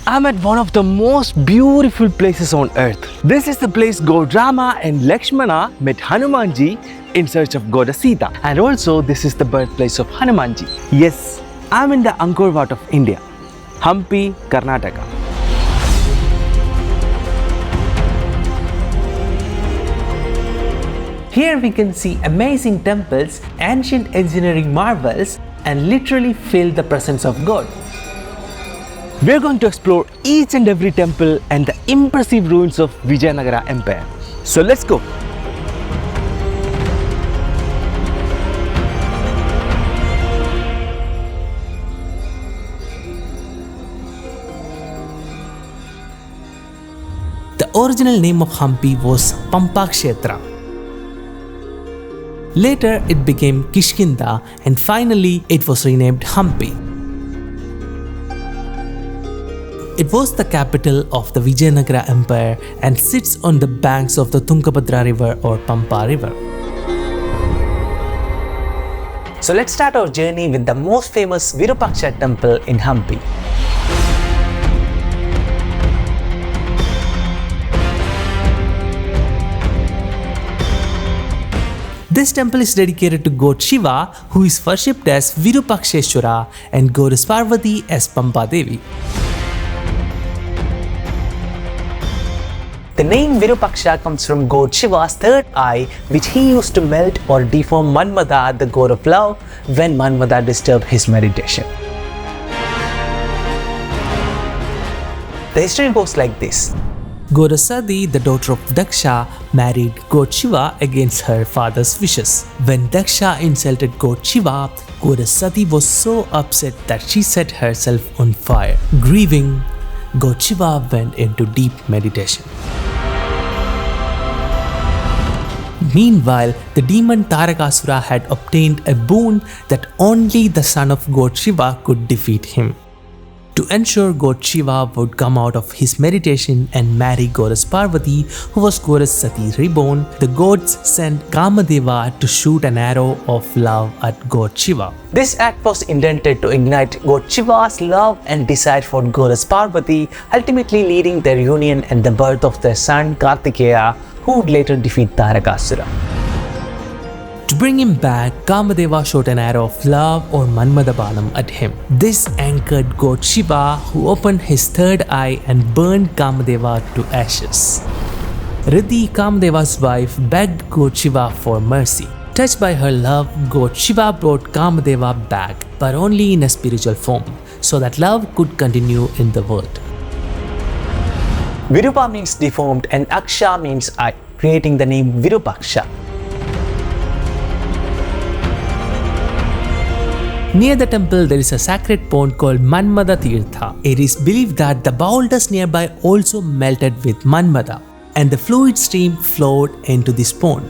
I'm at one of the most beautiful places on earth. This is the place God Rama and Lakshmana met Hanuman Ji in search of Goddess Sita. And also this is the birthplace of Hanuman Ji. Yes, I'm in the Angkor part of India, Hampi, Karnataka. Here we can see amazing temples, ancient engineering marvels, and literally feel the presence of God. We're going to explore each and every temple and the impressive ruins of Vijayanagara Empire. So let's go! The original name of Hampi was Pampa Kshetra. Later it became Kishkinda and finally it was renamed Hampi. It was the capital of the Vijayanagara Empire and sits on the banks of the Tungabhadra River or Pampa River. So let's start our journey with the most famous Virupaksha Temple in Hampi. This temple is dedicated to God Shiva, who is worshipped as Virupaksheshwara and Goddess Parvathi as Pampa Devi. The name Virupaksha comes from God Shiva's third eye, which he used to melt or deform Manmada, the god of love, when Manmada disturbed his meditation. The history goes like this. Goddess Sati, the daughter of Daksha, married God Shiva against her father's wishes. When Daksha insulted God Shiva, Goddess Sati was so upset that she set herself on fire. Grieving, God Shiva went into deep meditation. Meanwhile, the demon Tarakasura had obtained a boon that only the son of God Shiva could defeat him. To ensure God Shiva would come out of his meditation and marry Goddess Parvathi, who was Goddess Sati reborn, the gods sent Kama Deva to shoot an arrow of love at God Shiva. This act was intended to ignite God Shiva's love and desire for Goddess Parvathi, ultimately leading their union and the birth of their son Kartikeya, who would later defeat Tarakasura. To bring him back, Kama Deva shot an arrow of love or Manmada Baanam at him. This angered God Shiva, who opened his third eye and burned Kama Deva to ashes. Rati, Kama Deva's wife, begged God Shiva for mercy. Touched by her love, God Shiva brought Kama Deva back, but only in a spiritual form, so that love could continue in the world. Virupa means deformed and aksha means eye, creating the name Virupaksha. Near the temple, there is a sacred pond called Manmatha Theertha. It is believed that the boulders nearby also melted with Manmada, and the fluid stream flowed into this pond.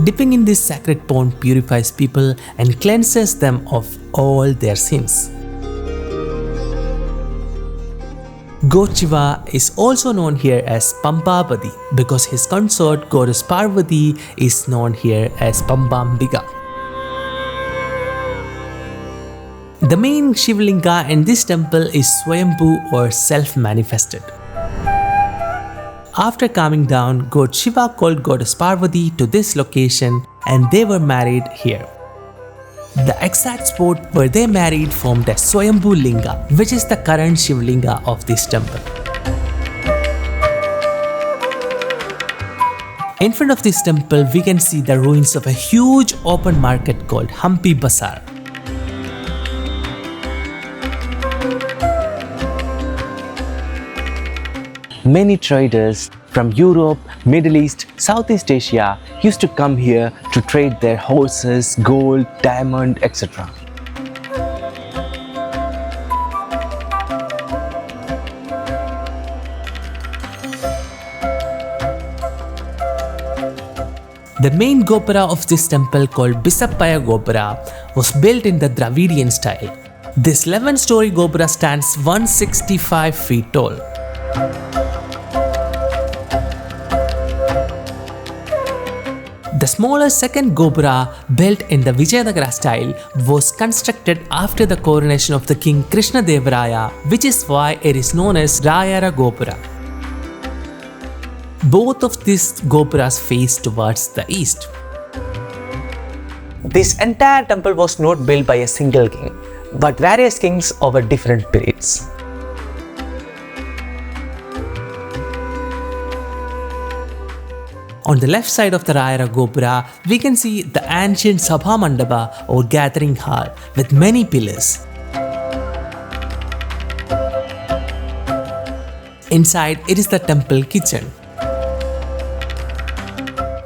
Dipping in this sacred pond purifies people and cleanses them of all their sins. God Shiva is also known here as Pampapati because his consort Goddess Parvathi is known here as Pampambika. The main Shivlinga in this temple is Swayambhu or self-manifested. After calming down, God Shiva called Goddess Parvati to this location and they were married here. The exact spot where they married formed a Swayambhu Linga, which is the current Shivlinga of this temple. In front of this temple, we can see the ruins of a huge open market called Hampi Bazaar. Many traders from Europe, Middle East, Southeast Asia used to come here to trade their horses, gold, diamond, etc. The main Gopura of this temple called Bisappaya Gopura was built in the Dravidian style. This 11-story Gopura stands 165 feet tall. The smaller second Gopura, built in the Vijayanagara style, was constructed after the coronation of the king Krishna Devaraya, which is why it is known as Rayara Gopura. Both of these Gopuras face towards the east. This entire temple was not built by a single king, but various kings over different periods. On the left side of the Rayara Gopura, we can see the ancient Sabha Mandapa or gathering hall with many pillars. Inside, it is the temple kitchen.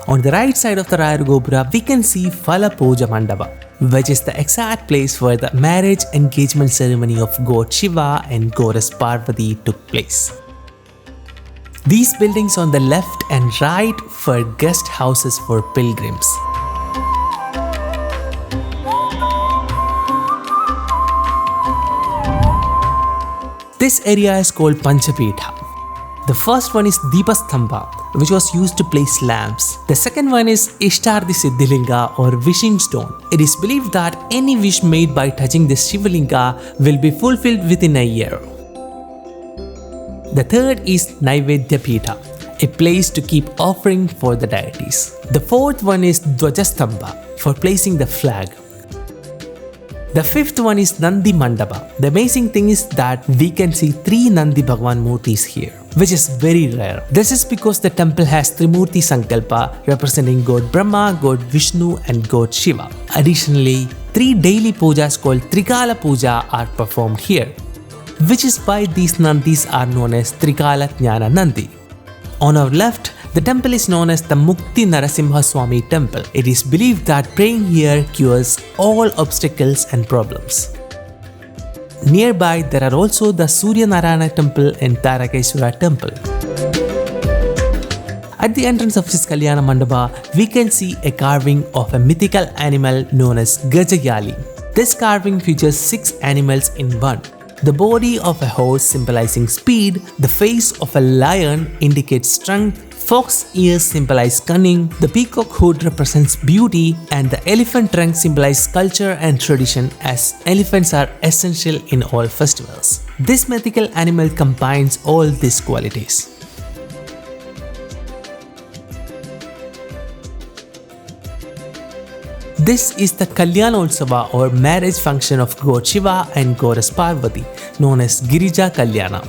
On the right side of the Rayara Gopura, we can see Phala Puja Mandapa, which is the exact place where the marriage engagement ceremony of God Shiva and Goddess Parvathi took place. These buildings on the left and right were guest houses for pilgrims. This area is called Pancha Peeta. The first one is Deepastambha, which was used to place lamps. The second one is Ishtardi Siddhilinga or wishing stone. It is believed that any wish made by touching this Shivalinga will be fulfilled within a year. The third is Naivedya Peeta, a place to keep offering for the deities. The fourth one is Dvajastambha, for placing the flag. The fifth one is Nandi Mandapa. The amazing thing is that we can see 3 Nandi Bhagwan Murtis here, which is very rare. This is because the temple has Trimurti Sankalpa representing God Brahma, God Vishnu and God Shiva. Additionally, 3 daily pujas called Trikala Puja are performed here, which is why these Nandis are known as Trikala Jnana Nandi. On our left, the temple is known as the Mukti Narasimha Swami temple. It is believed that praying here cures all obstacles and problems. Nearby, there are also the Surya Narayana temple and Tarakeswara temple. At the entrance of this Kalyana Mandapa, we can see a carving of a mythical animal known as Gajayali. This carving features 6 animals in one. The body of a horse symbolizing speed, the face of a lion indicates strength, fox ears symbolize cunning, the peacock hood represents beauty, and the elephant trunk symbolizes culture and tradition, as elephants are essential in all festivals. This mythical animal combines all these qualities. This is the Kalyanotsava or marriage function of God Shiva and Goddess Parvathi, known as Girija Kalyana.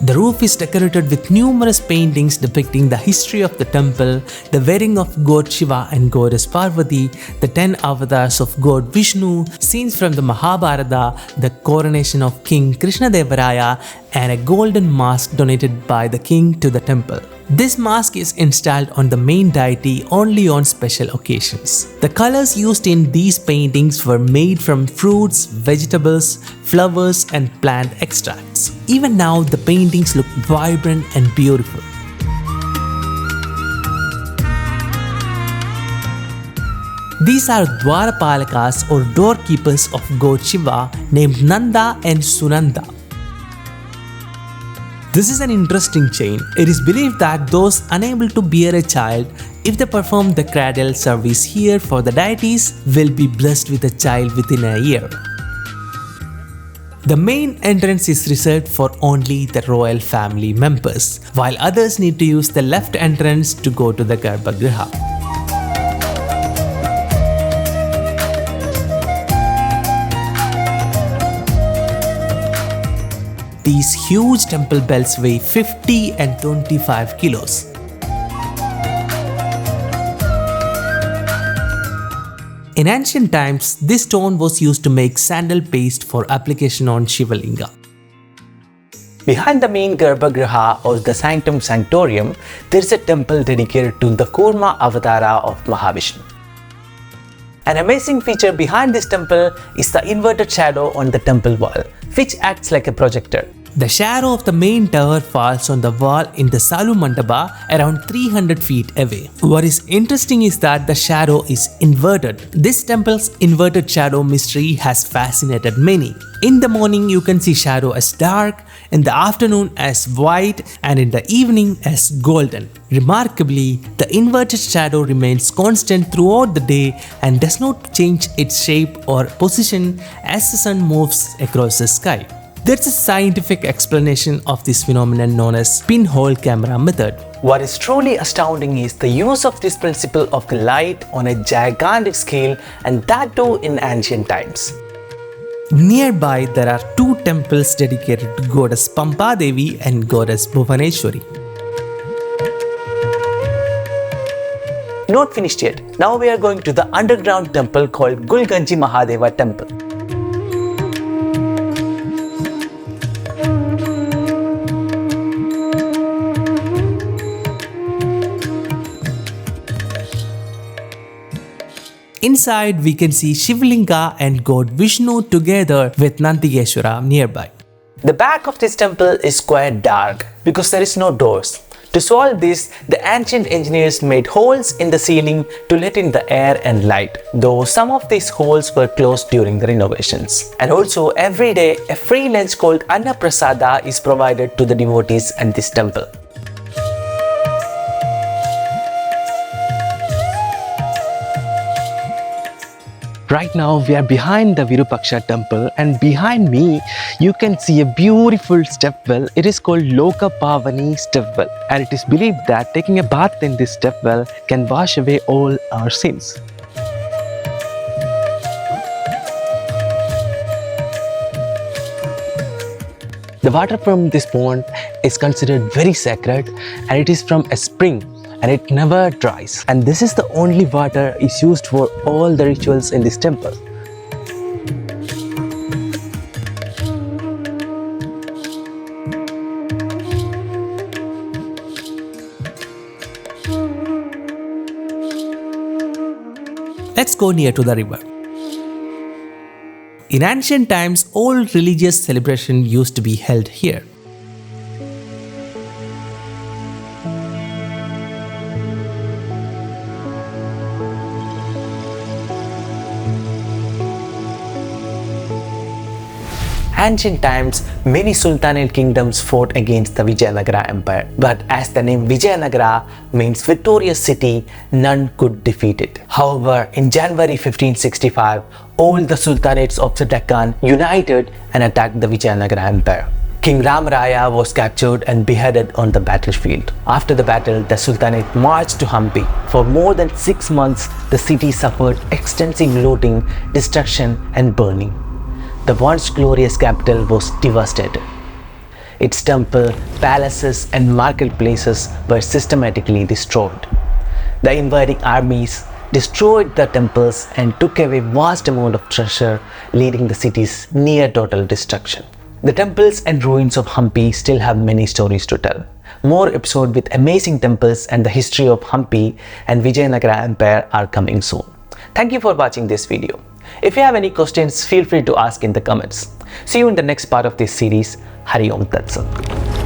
The roof is decorated with numerous paintings depicting the history of the temple, the wedding of God Shiva and Goddess Parvathi, the 10 avatars of God Vishnu, scenes from the Mahabharata, the coronation of King Krishna Devaraya, and a golden mask donated by the king to the temple. This mask is installed on the main deity only on special occasions. The colors used in these paintings were made from fruits, vegetables, flowers, and plant extracts. Even now, the paintings look vibrant and beautiful. These are Dwarapalakas or doorkeepers of God Shiva named Nanda and Sunanda. This is an interesting chain. It is believed that those unable to bear a child, if they perform the cradle service here for the deities, will be blessed with a child within a year. The main entrance is reserved for only the royal family members, while others need to use the left entrance to go to the Garbhagriha. These huge temple bells weigh 50 and 25 kilos. In ancient times, this stone was used to make sandal paste for application on Shivalinga. Behind the main Garbhagriha or the Sanctum Sanctorium, there is a temple dedicated to the Kurma Avatara of Mahavishnu. An amazing feature behind this temple is the inverted shadow on the temple wall, which acts like a projector. The shadow of the main tower falls on the wall in the Salu Mandapa around 300 feet away. What is interesting is that the shadow is inverted. This temple's inverted shadow mystery has fascinated many. In the morning you can see shadow as dark, in the afternoon as white, and in the evening as golden. Remarkably, the inverted shadow remains constant throughout the day and does not change its shape or position as the sun moves across the sky. There's a scientific explanation of this phenomenon known as pinhole camera method. What is truly astounding is the use of this principle of the light on a gigantic scale, and that too in ancient times. Nearby, there are two temples dedicated to Goddess Pampa Devi and Goddess Bhuvaneshwari. Not finished yet. Now we are going to the underground temple called Gulganji Mahadeva Temple. Inside, we can see Shivlinga and God Vishnu together with Nandigeshwara nearby. The back of this temple is quite dark because there is no doors. To solve this, the ancient engineers made holes in the ceiling to let in the air and light, though some of these holes were closed during the renovations. And also, every day, a free lunch called Anna Prasada is provided to the devotees at this temple. Right now we are behind the Virupaksha Temple, and behind me you can see a beautiful step well. It is called Loka Pavani step well, and it is believed that taking a bath in this step well can wash away all our sins. The water from this pond is considered very sacred, and it is from a spring and it never dries. And this is the only water is used for all the rituals in this temple. Let's go near to the river. In ancient times, all religious celebration used to be held here. Ancient times, many Sultanate kingdoms fought against the Vijayanagara Empire, but as the name Vijayanagara means victorious city, none could defeat it. However, in January 1565, all the Sultanates of the Deccan united and attacked the Vijayanagara Empire. King Ram Raya was captured and beheaded on the battlefield. After the battle, the Sultanate marched to Hampi. For more than 6 months, the city suffered extensive looting, destruction and burning. The once glorious capital was devastated. Its temple, palaces and marketplaces were systematically destroyed. The invading armies destroyed the temples and took away vast amount of treasure, leading the city's near total destruction. The temples and ruins of Hampi still have many stories to tell. More episodes with amazing temples and the history of Hampi and Vijayanagara Empire are coming soon. Thank you for watching this video. If you have any questions, feel free to ask in the comments. See you in the next part of this series. Hari Om Tat Sat.